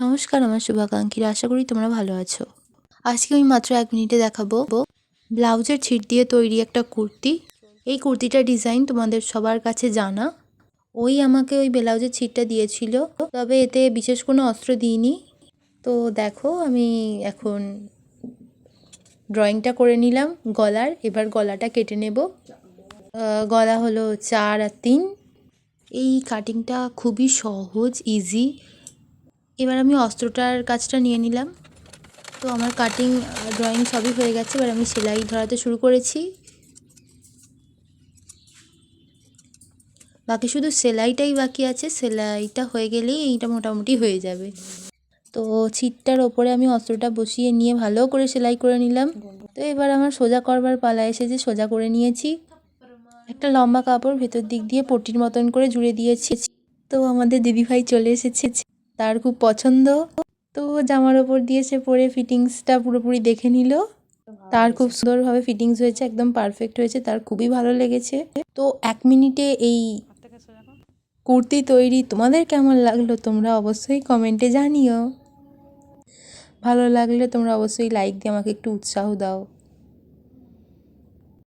নমস্কার আমার শুভাকাঙ্ক্ষীরা, আশা করি তোমরা ভালো আছো। আজকে আমি মাত্র 1 মিনিটে দেখাবো ব্লাউজের ছিট দিয়ে তৈরি একটা কুর্তি। এই কুর্তিটার ডিজাইন তোমাদের সবার কাছে জানা। ওই আমাকে ওই ব্লাউজের ছিটটা দিয়েছিল, তবে এতে বিশেষ কোনো অস্ত্র দিইনি। তো দেখো আমি এখন ড্রয়িংটা করে নিলাম গলার। এবার গলাটা কেটে নেব। গলা হলো 4 আর 3। এই কাটিংটা খুবই সহজ, ইজি। এবার আমি অস্ত্রটার কাজটা নিয়ে নিলাম। তো আমার কাটিং ড্রয়িং সবই হয়ে গেছে। এবার আমি সেলাই ধরাতে শুরু করেছি। বাকি শুধু সেলাইটাই বাকি আছে। সেলাইটা হয়ে গেলেই এইটা মোটামুটি হয়ে যাবে। তো ছিটটার ওপরে আমি অস্ত্রটা বসিয়ে নিয়ে ভালো করে সেলাই করে নিলাম। তো এবার আমার সোজা করবার পালা এসেছে, সোজা করে নিয়েছি। একটা লম্বা কাপড় ভেতর দিক দিয়ে পট্টির মতন করে জুড়ে দিয়েছি। তো আমাদের দিদিভাই চলে এসেছে, তার খুব পছন্দ। তো জামার ওপর দিয়ে সে পরে ফিটিংসটা পুরোপুরি দেখে নিল। তার খুব সুন্দরভাবে ফিটিংস হয়েছে, একদম পারফেক্ট হয়েছে, তার খুবই ভালো লেগেছে। তো 1 মিনিটে এই কুর্তি তৈরি তোমাদের কেমন লাগলো তোমরা অবশ্যই কমেন্টে জানিও। ভালো লাগলে তোমরা অবশ্যই লাইক দিয়ে আমাকে একটু উৎসাহ দাও।